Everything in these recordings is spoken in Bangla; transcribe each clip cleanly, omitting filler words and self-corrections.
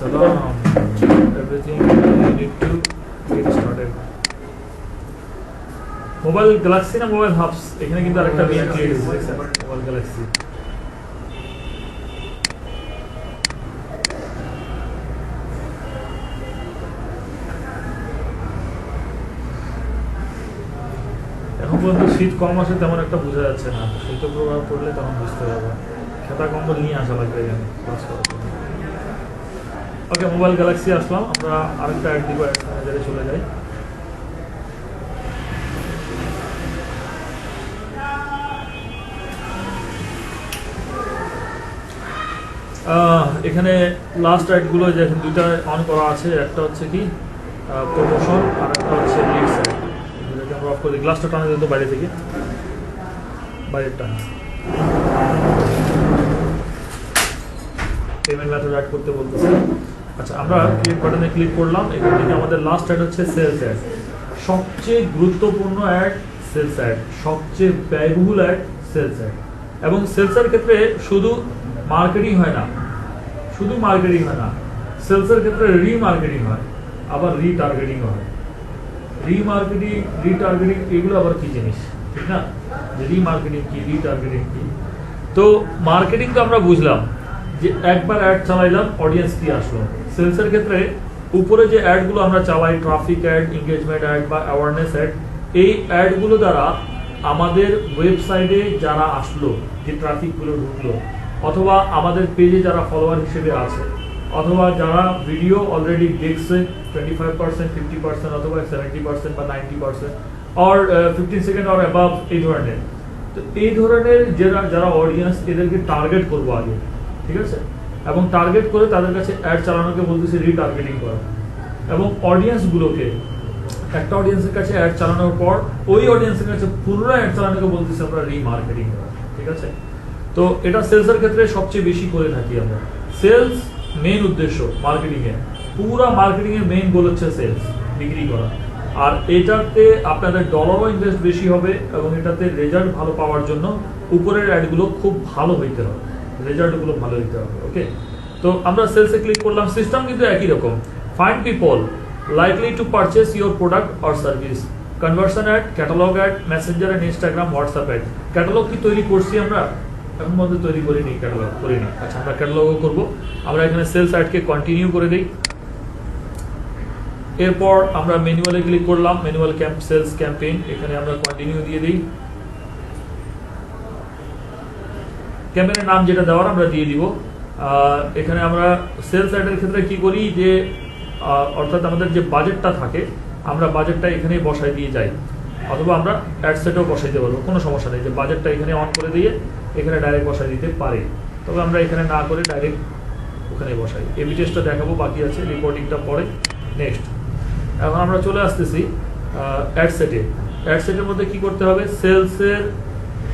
salam. Everything you need to get started. Mobile Galaxy na Mobile Hubs এখানে কিন্তু আরেকটা মেইন ক্রিয়েট হয়েছে Mobile Galaxy এখন পর্যন্ত শীত কম আসে তেমন একটা বোঝা যাচ্ছে না শীত প্রভাব পড়লে তখন বুঝতে হবে খেতা কম্বল নিয়ে আসা লাগবে এখানে ক্লাস করার জন্য ওকে মোবাইল গ্যালাক্সি আসলাম আমরা আরেকটা অ্যাড দিব অ্যাড ম্যানেজারে চলে যাই এখানে লাস্ট অ্যাডগুলো দেখেন দুইটা অন করা আছে একটা হচ্ছে কি প্রমোশন আর একটা হচ্ছে লিড সাইড এটাকে আমরা অফ করে দিই গ্লাসটা টানা দিতে বাইরে থেকে বাইরের টান পেমেন্ট মেথড অ্যাড করতে বলতেছে আচ্ছা আমরা ক্লিক বাটনে ক্লিক করলাম এখান থেকে আমাদের লাস্ট অ্যাড হচ্ছে সেলস অ্যাড সবচেয়ে গুরুত্বপূর্ণ অ্যাড সেলস অ্যাড সবচেয়ে ব্যয়বহুল অ্যাড সেলস অ্যাড এবং সেলসের ক্ষেত্রে শুধু মার্কেটিং হয় না শুধু মার্কেটিং হয় না সেলসের ক্ষেত্রে রিমার্কেটিং হয় আবার রিটার্গেটিং হয় রিটার্গেটিং এগুলো আবার কি জিনিস ঠিক না যে রিমার্কেটিং কি রিটার্গেটিং কি তো মার্কেটিং তো আমরা বুঝলাম যে একবার অ্যাড চালাইলাম অডিয়েন্স কি আসলো সেলসের ক্ষেত্রে উপরে যে অ্যাডগুলো আমরা চালাই ট্রাফিক অ্যাড এঙ্গেজমেন্ট অ্যাড বা অ্যাওয়ারনেস অ্যাড এই অ্যাডগুলো দ্বারা আমাদের ওয়েবসাইটে যারা আসলো যে ট্রাফিকগুলো ঢুকলো অথবা আমাদের পেজে যারা ফলোয়ার হিসেবে আছে অথবা যারা ভিডিও অলরেডি দেখছে 25% 50% অথবা 70% বা 90% অর 15 সেকেন্ড অর অ্যাবাভ এই ধরনের তো এই ধরনের যারা অডিয়েন্স এদেরকে টার্গেট করবো আগে ঠিক আছে এবং টার্গেট করে তাদের কাছে অ্যাড চালানোকে বলতেছি রিটার্গেটিং করা এবং অডিয়েন্সগুলোকে একটা অডিয়েন্সের কাছে অ্যাড চালানোর পর ওই অডিয়েন্সের কাছে পুনরায় অ্যাড চালানোকে বলতেছি আমরা রিমার্কেটিং করা ঠিক আছে তো এটা সেলসের ক্ষেত্রে সবচেয়ে বেশি করে থাকি আমরা সেলস মেইন উদ্দেশ্য মার্কেটিং এর পুরো মার্কেটিং এর মেইন গোল হচ্ছে সেলস বিক্রি করা আর এটাতে আপনাদের ডলারও ইনভেস্ট বেশি হবে এবং এটাতে রেজাল্ট ভালো পাওয়ার জন্য উপরের অ্যাডগুলো খুব ভালো হইতে হবে রেজাল্টগুলো ভালো হইতে হবে ওকে তো আমরা সেলসে ক্লিক করলাম সিস্টেম কিন্তু একই রকম find people likely to purchase your product or service conversion ad catalog ad messenger and instagram whatsapp ad catalog কি তৈরি করছি আমরা এখন মধ্যে তৈরি করিনি ক্যাটালগ করিনি আচ্ছা আমরা ক্যাটালগও করব আমরা এখানে সেলস অ্যাডকে কন্টিনিউ করে দেই এরপর আমরা ম্যানুয়ালে ক্লিক করলাম ম্যানুয়াল সেলস ক্যাম্পেইন এখানে আমরা কন্টিনিউ দিয়ে দিই ক্যাম্পেইনের নাম যেটা দেওয়ার আমরা দিয়ে দিব এখানে আমরা সেলস অ্যাডের ক্ষেত্রে কি করি যে অর্থাৎ আমাদের যে বাজেটটা থাকে আমরা বাজেটটা এখানে বসাই দিয়ে যাই অথবা আমরা অ্যাড সেটও বসাইতে পারবো কোনো সমস্যা নেই যে বাজেটটা এখানে অন করে দিয়ে এখানে ডাইরেক্ট বসাই দিতে পারি তবে আমরা এখানে না করে ডাইরেক্ট ওখানে বসাই এবি টেস্টটা দেখাবো বাকি আছে রিপোর্টিংটা পরে নেক্সট এখন আমরা চলে আসতেছি অ্যাড সেটের মধ্যে কি করতে হবে সেলসের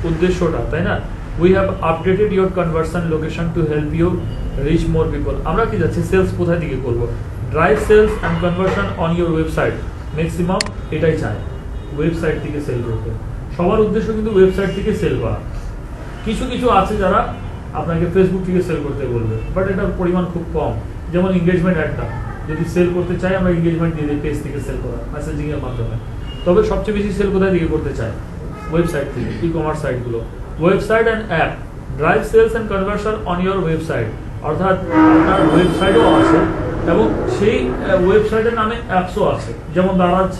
উদ্দেশ্যটা তাই না we have updated your conversion location to help you reach more people আমরা কি যাচ্ছি সেলস কোথায় দিকে করবো drive sales and conversion on your website maximum এটাই চায় ওয়েবসাইট থেকে সেল করতে সবার উদ্দেশ্য কিন্তু ওয়েবসাইট থেকে সেল করা কিছু কিছু আছে যারা আপনাকে ফেসবুক থেকে সেল করতে বলবে বাট এটার পরিমাণ খুব কম যেমন এঙ্গেজমেন্ট অ্যাডটা যদি সেল করতে চাই আমরা এঙ্গেজমেন্ট দিয়ে দিই পেজ থেকে সেল করা মেসেজিং এর মাধ্যমে তবে সবচেয়ে বেশি সেল কোথায় দিকে করতে চায় ওয়েবসাইট থেকে ই কমার্স সাইটগুলো website and app drive sales and conversion on your website অর্থাৎ আপনার ওয়েবসাইটও আছে এবং সেই ওয়েবসাইটের নামে অ্যাপসও আছে যেমন দারাজ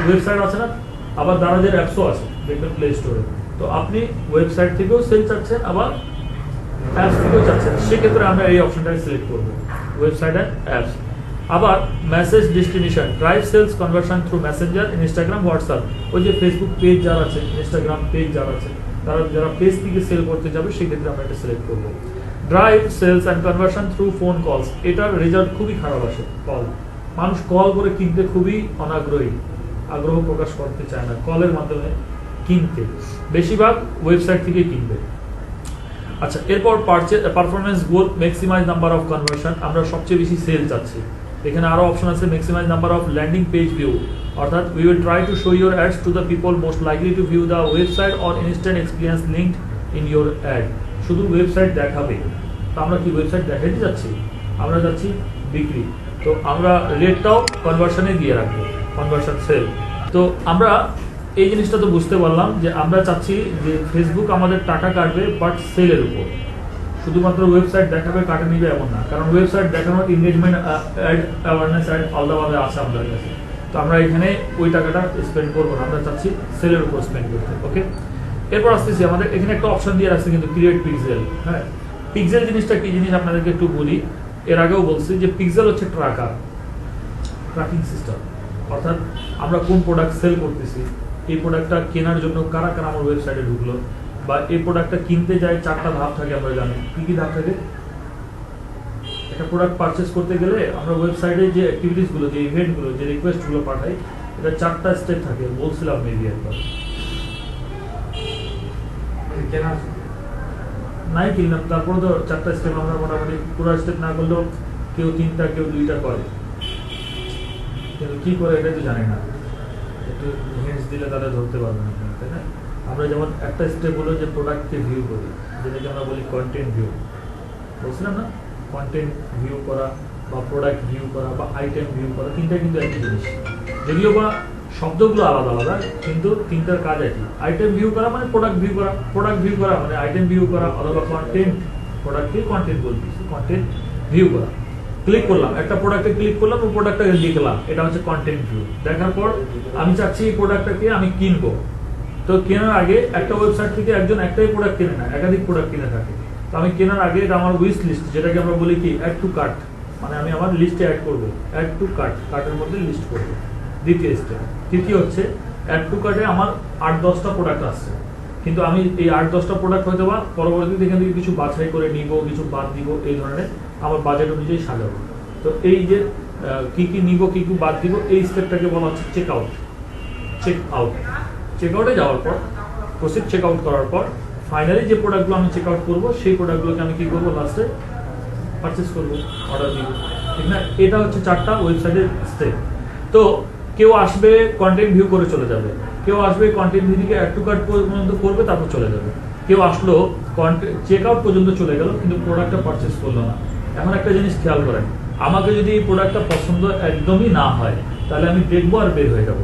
ওয়েবসাইট আছে না আবার দারাজের অ্যাপসও আছে দেখবেন প্লে স্টোরে তো আপনি ওয়েবসাইট থেকেও সেল চাচ্ছেন আবার অ্যাপস থেকেও চাচ্ছেন সেক্ষেত্রে আমরা এই অপশনটাকে সিলেক্ট করবো ওয়েবসাইট অ্যান্ড অ্যাপস আবার message destination drive sales conversion through Messenger Instagram WhatsApp ওই যে ফেসবুক পেজ যারা আছে ইনস্টাগ্রাম পেজ যারা আছে তারা যারা পেজ থেকে সেল করতে যাবে সেক্ষেত্রে আমরা এটা সিলেক্ট করবো drive sales and conversion through phone calls এটার রেজাল্ট খুবই খারাপ আসে কল মানুষ কল করে কিনতে খুবই অনাগ্রহী আগ্রহ প্রকাশ করতে চায় না কলের মাধ্যমে কিনতে বেশিরভাগ ওয়েবসাইট থেকে কিনবে আচ্ছা এরপর performance goal maximise number of conversion আমরা সবচেয়ে বেশি সেল চাচ্ছি এখানে আরো অপশন আছে maximise number of landing page view অর্থাৎ we will try to show your ads to the people most likely to view the website or instant experience linked in your ad শুধু ওয়েবসাইট দেখাবে আমরা কি ওয়েবসাইট দেখাতে যাচ্ছি আমরা যাচ্ছি বিক্রি। তো আমরা রেটটাও কনভার্সনে দিয়ে রাখবো, কনভার্সন সেল। তো আমরা এই জিনিসটা তো বুঝতে পারলাম যে আমরা চাচ্ছি যে ফেসবুক আমাদের টাকা কাটবে বাট সেলের উপর, শুধুমাত্র ওয়েবসাইট দেখাবে কাটে নিবে এমন না, কারণ ওয়েবসাইট দেখানোর এনগেজমেন্ট অ্যাড অ্যাওয়ারনেস অ্যাড আলাদাভাবে আছে আমাদের কাছে। তো আমরা এখানে ওই টাকাটা স্পেন্ড করবো না, আমরা চাচ্ছি সেলের উপর স্পেন্ড করতে। ওকে, এরপর আসতেছি আমাদের এখানে একটা অপশন দিয়ে রাখছে কিন্তু ক্রিয়েট পিক্সেল। হ্যাঁ, পিক্সেল জিনিসটা কি জিনিস আপনাদেরকে একটু বলি, এর আগেও বলছি যে পিক্সেল হচ্ছে ট্র্যাকিং সিস্টেম, অর্থাৎ আমরা কোন প্রোডাক্ট সেল করতেছি, এই প্রোডাক্টটা কেনার জন্য কারা কারা আমার ওয়েবসাইটে ঢুকলো, বা এই প্রোডাক্টটা কিনতে যায় 4টা ধাপ থাকে, আমরা জানি কি কি ধাপ থাকে। একটা প্রোডাক্ট পারচেস করতে গেলে আমরা ওয়েবসাইটে যে অ্যাক্টিভিটিসগুলো, যে ইভেন্টগুলো, যে রিকোয়েস্টগুলো পাঠাই, এটা 4টা স্টেপ থাকে, বলছিলাম মেবি একবার। নাই কিনলাম, তারপরে তো 4টা স্টেপ আমরা মোটামুটি পুরো স্টেপ না করলেও কেউ 3টা কেউ 2টা করে, কিন্তু কি করে এটা তো জানি না, একটু হিন্টস দিলে তারা ধরতে পারবে না, তাই না? আমরা যেমন একটা স্টেপ হলো যে প্রোডাক্টকে ভিউ করি, যেটাকে আমরা বলি কন্টেন্ট ভিউ, বলছিলাম না? কন্টেন্ট ভিউ করা বা প্রোডাক্ট ভিউ করা বা আইটেম ভিউ করা, তিনটা কিন্তু একই জিনিস, যদিও বা শব্দগুলো আলাদা আলাদা, কিন্তু তিনটার কাজ একই। আইটেম ভিউ করা মানে প্রোডাক্ট ভিউ করা, প্রোডাক্ট ভিউ করা মানে আইটেম ভিউ করা, অথবা কন্টেন্ট, প্রোডাক্টকে কন্টেন্ট বলতেছি, কন্টেন্ট ভিউ করা। ক্লিক করলাম, একটা প্রোডাক্টে ক্লিক করলাম, ওই প্রোডাক্টটাকে দেখলাম, এটা হচ্ছে কন্টেন্ট ভিউ। দেখার পর আমি চাচ্ছি এই প্রোডাক্টটাকে আমি কিনবো। তো কেনার আগে একটা ওয়েবসাইট থেকে একজন একটাই প্রোডাক্ট কিনে না, একাধিক প্রোডাক্ট কিনে থাকে। তো আমি কেনার আগে এটা আমার উইশ লিস্ট, যেটাকে আমরা বলি কি অ্যাড টু কার্ট, মানে আমি আমার লিস্টে অ্যাড করবো, অ্যাড টু কার্ট, কার্টের মধ্যে লিস্ট করবো। দ্বিতীয় স্টেপ। তৃতীয় হচ্ছে অ্যাড টু কার্টে আমার 8-10টা প্রোডাক্ট আসছে, কিন্তু আমি এই 8-10টা প্রোডাক্ট হয়তো বা পরবর্তীতে এখান থেকে কিছু বাছাই করে নিব, কিছু বাদ দিব, এই ধরনের আমার বাজেট অনুযায়ী সাজাবো। তো এই যে কি কি নিব, কি কি বাদ দিব, এই স্টেপটাকে বলা হচ্ছে চেক আউট। চেক আউটে যাওয়ার পর, প্রসিড চেক আউট করার পর ফাইনালি যে প্রোডাক্টগুলো আমি চেক আউট করবো, সেই প্রোডাক্টগুলোকে আমি কি করবো, লাস্টে পারচেস করবো, অর্ডার দিব, ঠিক না? এটা হচ্ছে 4টা ওয়েবসাইটের স্টেপ। তো কেউ আসবে কন্টেন্ট ভিউ করে চলে যাবে, কেউ আসবে কন্টেন্ট ভিউ থেকে অ্যাড টু কার্ট পর্যন্ত করবে, তারপর চলে যাবে। কেউ আসলো চেক আউট পর্যন্ত চলে গেল, কিন্তু প্রোডাক্টটা পারচেস করলো না। এখন একটা জিনিস খেয়াল করেন, আমাকে যদি এই প্রোডাক্টটা পছন্দ একদমই না হয়, তাহলে আমি দেখবো আর বের হয়ে যাবো।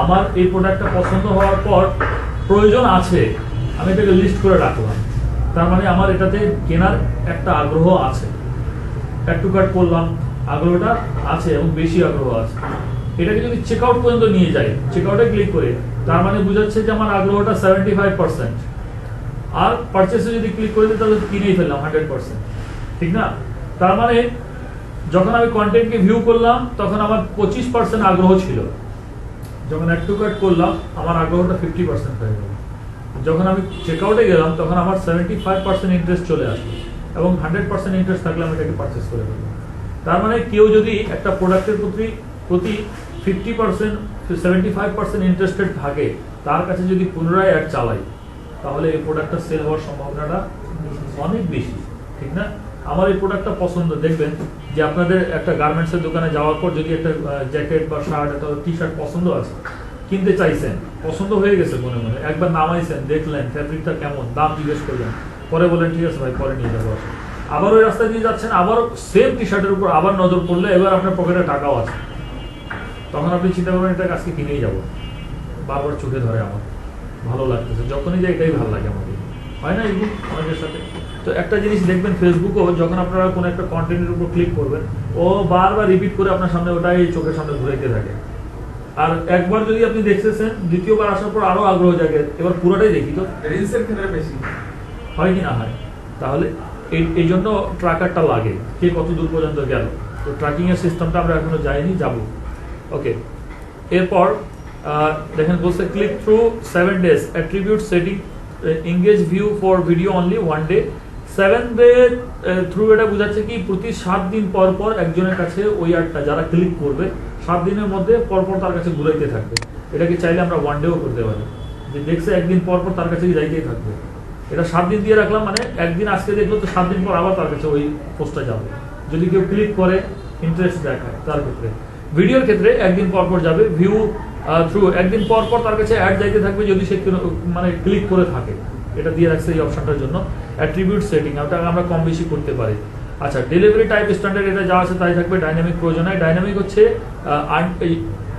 আমার এই প্রোডাক্টটা পছন্দ হওয়ার পর প্রয়োজন আছে, আমি এটাকে লিস্ট করে রাখলাম, তার মানে আমার এটাতে কেনার একটা আগ্রহ আছে। অ্যাড টু কার্ট করলাম, আগ্রহটা আছে এবং বেশি আগ্রহ আছে। এটাকে যদি চেক আউট পর্যন্ত নিয়ে যাই, চেক আউটে ক্লিক করে, তার মানে বোঝাচ্ছে যে আমার আগ্রহটা 75%। আর পারচেসে যদি ক্লিক করে দিই, তাহলে কিনেই ফেললাম 100%, ঠিক না? তার মানে যখন আমি কন্টেন্টকে ভিউ করলাম, তখন আমার 25% আগ্রহ ছিল, যখন অ্যাড টু কার্ট করলাম আমার আগ্রহটা 50% হয়ে গেল। যখন আমি চেক আউটে গেলাম, তখন আমার 75% ইন্টারেস্ট চলে আসলো, এবং 100% ইন্টারেস্ট থাকলে আমি এটাকে পারচেস করে ফেললাম। তার মানে কেউ যদি একটা প্রোডাক্টের প্রতি 50% 75% ইন্টারেস্টেড থাকে, তার কাছে যদি পুনরায় অ্যাড চালাই, তাহলে এই প্রোডাক্টটা সেল হওয়ার সম্ভাবনাটা অনেক বেশি, ঠিক না? আমার এই প্রোডাক্টটা পছন্দ, দেখবেন যে আপনাদের একটা গার্মেন্টসের দোকানে যাওয়ার পর যদি একটা জ্যাকেট বা শার্ট, একটা টি শার্ট পছন্দ আছে, কিনতে চাইছেন, পছন্দ হয়ে গেছে মনে মনে, একবার নামাইছেন, দেখলেন ফ্যাব্রিকটা কেমন, দাম জিজ্ঞেস করলেন, পরে বললেন ঠিক আছে ভাই, পরে নিয়ে যাবো। আবার ওই রাস্তায় দিয়ে যাচ্ছেন, আবার সেম টি শার্টের উপর আবার নজর পড়লে, এবার আপনার পকেটে টাকাও আছে, তখন আপনি চিন্তা করবেন এটা আজকে কিনেই যাবো, বারবার চোখে ধরে আমার, ভালো লাগতেছে, যখনই যাই এটাই ভালো লাগে আমাকে, হয় না এগুলো অনেকের সাথে? তো একটা জিনিস দেখবেন, ফেসবুকও যখন আপনারা কোনো একটা কন্টেন্টের উপর ক্লিক করবেন, ও বারবার রিপিট করে আপনার সামনে ওটাই চোখের সামনে ঘুরাইতে থাকে। আর একবার যদি আপনি দেখতেছেন, দ্বিতীয়বার আসার পর আরো আগ্রহ জাগে, এবার পুরোটাই দেখি। তো রিলসের ক্ষেত্রে বেশি হয় কি না হয়? তাহলে এই জন্য ট্র্যাকারটা লাগে, কে কত দূর পর্যন্ত গেল। তো ট্র্যাকিং এর সিস্টেমটা আমরা এখনো যাইনি, যাব। ওকে, এরপর দেখেন বলছে click through 7 days, attribute setting, engage view for video only 1 day। 7 day through এটা বোঝাচ্ছে কি প্রতি 7 দিন পর পর একজনের কাছে ওই অ্যাডটা যারা ক্লিক করবে, 7 দিনের মধ্যে পরপর তার কাছে ঘুরাইতে থাকবে। এটাকে চাইলে আমরা 1 ডেও করতে পারি, যে দেখছে একদিন পর পর তার কাছে যাইতেই থাকবে। এটা 7 দিন দিয়ে রাখলাম, মানে একদিন আজকে দেখলো তো 7 দিন পর আবার তার কাছে ওই পোস্টটা যাবে, যদি কেউ ক্লিক করে ইন্টারেস্ট দেখায় তার ক্ষেত্রে। ভিডিওর ক্ষেত্রে একদিন পর পর যাবে, ভিউ থ্রু একদিন পর পর তার কাছে অ্যাড যাইতে থাকবে যদি সে মানে ক্লিক করে থাকে। এটা দিয়ে রাখছে এই অপশনটার জন্য। অ্যাট্রিবিউট সেটিং, ওটা আমরা কম বেশি করতে পারি। আচ্ছা, ডেলিভারি টাইপ স্ট্যান্ডার্ড এটা যা আছে তাই থাকবে, ডাইনামিক প্রয়োজন হয়। ডাইনামিক হচ্ছে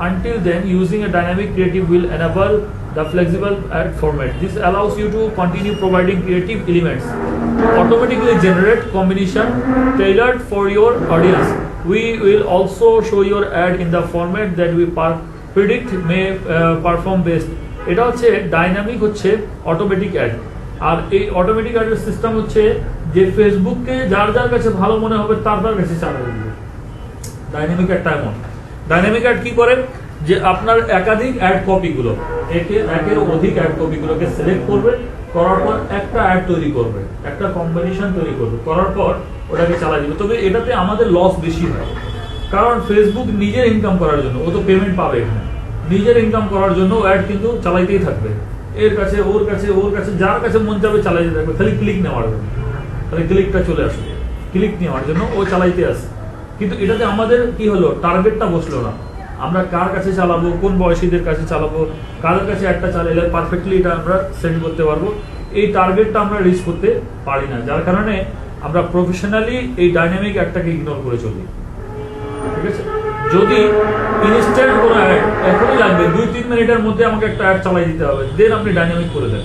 until then using a dynamic creative will enable the flexible ad format. This allows you to continue providing creative elements to automatically generate combination tailored for your audience. We will also show your ad in the format that we predict may perform best. এটা হচ্ছে ডাইনামিক, হচ্ছে অটোমেটিক অ্যাড। আর এই অটোমেটিক অ্যাডের সিস্টেম হচ্ছে যে ফেসবুককে যার যার কাছে ভালো মনে হবে তার কাছে চালিয়ে দিবে। ডাইনামিক অ্যাডটা এমন, ডাইনামিক অ্যাড কি করে যে আপনার একাধিক অ্যাড কপিগুলো, একের অধিক অ্যাড কপিগুলোকে সিলেক্ট করবে, করার পর একটা অ্যাড তৈরি করবে, একটা কম্বিনেশন তৈরি করবে, করার পর ওটাকে চালিয়ে দিবে। তবে এটাতে আমাদের লস বেশি হয়, কারণ ফেসবুক নিজের ইনকাম করার জন্য, ও তো পেমেন্ট পাবে এখানে, নিজের ইনকাম করার জন্য অ্যাড কিন্তু চালাইতেই থাকবে, এর কাছে ওর কাছে ওর কাছে যার কাছে মন যাবে চালাইতে থাকবে, খালি ক্লিক নেওয়ার জন্য, খালি ক্লিকটা চলে আসবে, ক্লিক নেওয়ার জন্য ও চালাইতে আসে। কিন্তু এটাতে আমাদের কি হলো, টার্গেটটা বসলো না, আমরা কার কাছে চালাবো, কোন বয়সীদের কাছে চালাবো, কাদের কাছে একটা চালাইলে পারফেক্টলি এটা আমরা সেট করতে পারবো, এই টার্গেটটা আমরা রিচ করতে পারি না, যার কারণে আমরা প্রফেশনালি এই ডাইনামিক অ্যাডটাকে ইগনোর করে চলি। ঠিক আছে, যদি ইনস্ট্যান্ট কোনো অ্যাড এখনই লাগবে, 2-3 মিনিটের মধ্যে আমাকে একটা অ্যাড চালাই দিতে হবে, দেন আপনি ডাইনামিক করে দেন।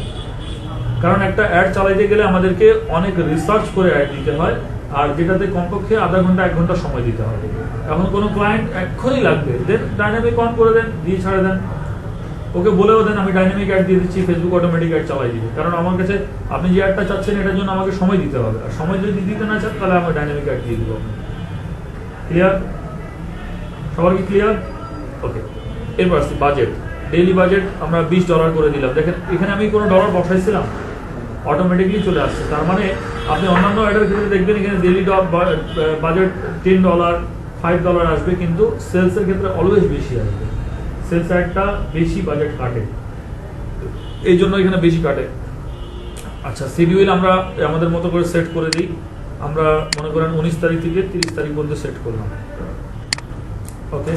কারণ একটা অ্যাড চালাইতে গেলে আমাদেরকে অনেক রিসার্চ করে অ্যাড দিতে হয়, আর যেটাতে কমপক্ষে আধা ঘন্টা 1 ঘন্টা সময় দিতে হবে। এখন কোনো ক্লায়েন্ট এখনই লাগবে, দেন ডাইনামিক অন করে দেন, দিয়ে ছাড়ে দেন, ওকে বলেও দেন আমি ডাইনামিক অ্যাড দিয়ে দিচ্ছি, ফেসবুক অটোমেটিক অ্যাড চালাই দিবে। কারণ আমার কাছে আপনি যে অ্যাডটা চাচ্ছেন এটার জন্য আমাকে সময় দিতে হবে, আর সময় যদি দিতে না চান তাহলে আমার ডাইনামিক অ্যাড দিয়ে দেবো। ক্লিয়ার? সবার কি ক্লিয়ার? ওকে, এরপর আসছি বাজেট। ডেইলি বাজেট আমরা $20 করে দিলাম। দেখেন এখানে আমি কোনো ডলার বসাইছিলাম, অটোমেটিকলি চলে আসছে। তার মানে আপনি অন্যান্য অ্যাডের ক্ষেত্রে দেখবেন এখানে ডেইলি বাজেট $10, $5 আসবে, কিন্তু সেলসের ক্ষেত্রে অলওয়েজ বেশি আসবে। সেলস অ্যাডটা বেশি বাজেট কাটে, এই জন্য এখানে বেশি কাটে। আচ্ছা, শিডিউল আমরা আমাদের মতো করে সেট করে দিই। আমরা মনে করেন 19 তারিখ থেকে 30 তারিখ পর্যন্ত সেট করলাম। ওকে,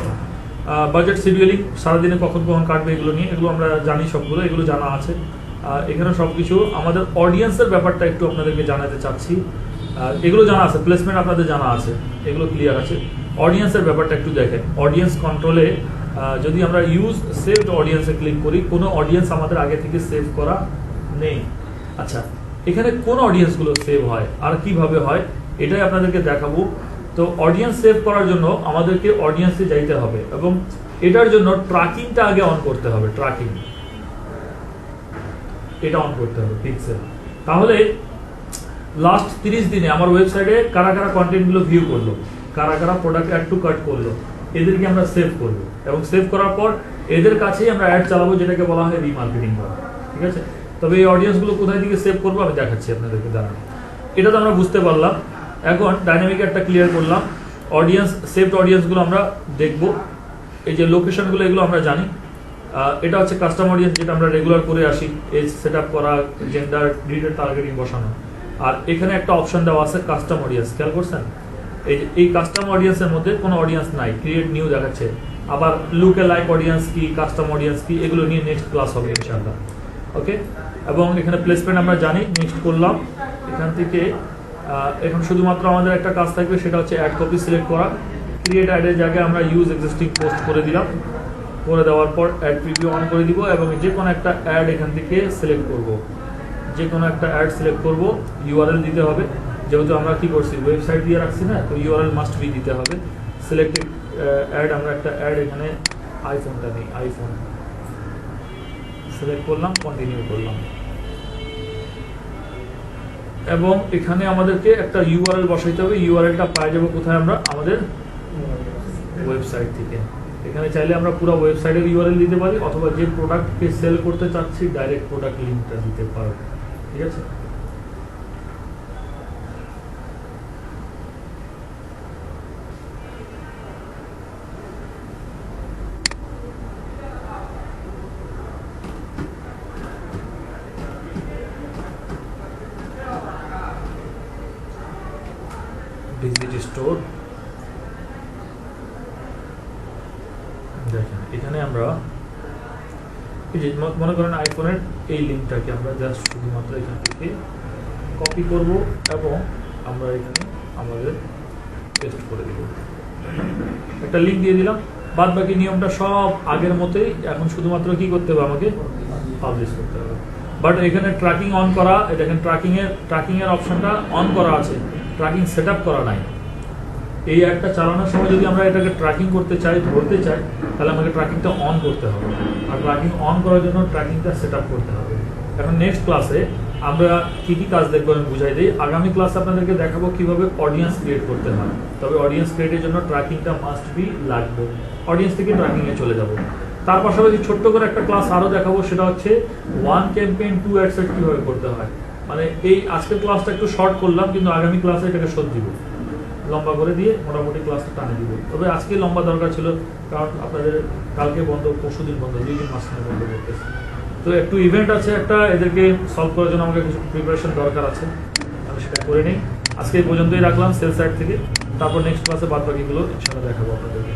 বাজেট শিডিউলিং সারাদিনে কখন কখন কাটবে এগুলো নিয়ে, এগুলো আমরা জানি, সবগুলো এগুলো জানা আছে। এখানে সবকিছু আমাদের অডিয়েন্সের ব্যাপারটা একটু আপনাদেরকে জানাতে চাচ্ছি। এগুলো জানা আছে, প্লেসমেন্ট আপনাদের জানা আছে, এগুলো ক্লিয়ার আছে। অডিয়েন্সের ব্যাপারটা একটু দেখেন। অডিয়েন্স কন্ট্রোলে যদি আমরা ইউজ সেভড অডিয়েন্সে ক্লিক করি, কোনো অডিয়েন্স আমাদের আগে থেকে সেভ করা নেই। আচ্ছা, এখানে কোন অডিয়েন্সগুলো সেভ হয় আর কিভাবে হয় এটাই আপনাদেরকে দেখাবো। তো অডিয়েন্স সেভ করার জন্য আমাদেরকে অডিয়েন্সে যাইতে হবে, এবং এটার জন্য ট্র্যাকিংটা আগে অন করতে হবে। ট্র্যাকিং এটা অন করতে হবে, পিক্সেল। তাহলে লাস্ট 30 দিনে আমার ওয়েবসাইটে কারা কারা কন্টেন্টগুলো ভিউ করলো, কারা কারা প্রোডাক্ট অ্যাড টু কার্ট করলো, এদেরকে আমরা সেভ করবো, এবং সেভ করার পর এদের কাছেই আমরা অ্যাড চালাবো, যেটাকে বলা হয় রিমার্কেটিং করা। ঠিক আছে, তবে এই অডিয়েন্সগুলো কোথায় থেকে সেভ করবো আমি দেখাচ্ছি আপনাদেরকে, দাঁড়ান। এটা তো আমরা বুঝতে পারলাম। এখন ডাইনামিক একটা ক্লিয়ার করলাম, অডিয়েন্স সেভড অডিয়েন্সগুলো আমরা দেখব। এই যে লোকেশনগুলো এগুলো আমরা জানি। এটা হচ্ছে কাস্টম অডিয়েন্স, যেটা আমরা রেগুলার করে আসি, এজ সেট আপ করা, জেন্ডার, ডিটেল টার্গেটিং বসানো। আর এখানে একটা অপশন দেওয়া আছে কাস্টম অডিয়েন্স, খেয়াল করছেন? এই কাস্টম অডিয়েন্সের মধ্যে কোনো অডিয়েন্স নাই, ক্রিয়েট নিউ দেখাচ্ছে। আবার লুকে লাইক অডিয়েন্স কি, কাস্টম অডিয়েন্স কি, এগুলো নিয়ে নেক্সট ক্লাস হবে ইনশাআল্লাহ। ওকে, এবং এখানে প্লেসমেন্ট আমরা জানি, নেক্সট করলাম। এখান থেকে এখন শুধুমাত্র আমাদের একটা কাজ থাকবে, সেটা হচ্ছে অ্যাড কপি সিলেক্ট করা। ক্রিয়েট অ্যাডের জায়গায় আমরা ইউজ এক্সিস্টিং পোস্ট করে দিলাম, করে দেওয়ার পর অ্যাড প্রিভিউ অন করে দিব, এবং যে কোনো একটা অ্যাড এখান থেকে সিলেক্ট করব, যে কোনো একটা অ্যাড সিলেক্ট করব। ইউআরএল দিতে হবে, যেহেতু আমরা কি করছি ওয়েবসাইট দিয়ে রাখছি না, তো ইউআরএল মাস্ট বি দিতে হবে। সিলেক্টেড অ্যাড, আমরা একটা অ্যাড এখানে আইফোনটা নেই, আইফোন সিলেক্ট করলাম, কন্টিনিউ করলাম, এবং এখানে আমাদেরকে একটা ইউআরএল বসাইতে হবে। ইউআরএলটা পাই যাবো কোথায়? আমরা আমাদের ওয়েবসাইট থেকে। এখানে চাইলে আমরা পুরো ওয়েবসাইটের ইউআরএল দিতে পারি, অথবা যে প্রোডাক্টকে সেল করতে চাচ্ছি ডাইরেক্ট প্রোডাক্ট লিঙ্কটা দিতে পারবো। ঠিক আছে, ভিজিট স্টোর। দেখেন এখানে আমরা এই যে মনে করেন আইফোনের এই লিঙ্কটাকে আমরা জাস্ট শুধুমাত্র এখান থেকে কপি করব, এবং আমরা এখানে আমাদের পেস্ট করে দিব, একটা লিঙ্ক দিয়ে দিলাম। বাদ বাকি নিয়মটা সব আগের মতোই, এখন শুধুমাত্র কি করতে হবে, আমাকে পাবলিশ করতে হবে। বাট এখানে ট্র্যাকিং অন করা, দেখেন ট্র্যাকিং এর অপশনটা অন করা আছে, ট্র্যাকিং সেট আপ করা নাই। এই অ্যাডটা চালানোর সময় যদি আমরা এটাকে ট্র্যাকিং করতে চাই, ধরতে চাই, তাহলে আমাকে ট্র্যাকিংটা অন করতে হবে, আর ট্র্যাকিং অন করার জন্য ট্র্যাকিংটা সেট আপ করতে হবে। এখন নেক্সট ক্লাসে আমরা কি কি কাজ দেখবো আমি বুঝাই দিই। আগামী ক্লাসে আপনাদেরকে দেখাবো কিভাবে অডিয়েন্স ক্রিয়েট করতে হয়। তবে অডিয়েন্স ক্রিয়েটের জন্য ট্র্যাকিংটা মাস্ট বি লাগবে, অডিয়েন্স থেকে ট্র্যাকিংয়ে চলে যাব। তার পাশাপাশি ছোট্ট করে একটা ক্লাস আরও দেখাবো, সেটা হচ্ছে 1 ক্যাম্পেইন 2 অ্যাড সেট কীভাবে করতে হয়। মানে এই আজকের ক্লাসটা একটু শর্ট করলাম, কিন্তু আগামী ক্লাসে এটাকে শোধ দিব, লম্বা করে দিয়ে মোটামুটি ক্লাসটা টানে দিব। তবে আজকে লম্বা দরকার ছিল, কারণ আপনাদের কালকে বন্ধ, পরশু দিন বন্ধ, 2 দিন মাঝখানে বন্ধ করতেছে। তো একটু ইভেন্ট আছে একটা, এদেরকে সলভ করার জন্য আমাকে কিছু প্রিপারেশন দরকার আছে, আমি সেটা করে নিই। আজকে এই পর্যন্তই রাখলাম সেল সাইড থেকে, তারপর নেক্সট ক্লাসে বাদ বাকিগুলো ইনশাআল্লাহ দেখাবো আপনাদেরকে।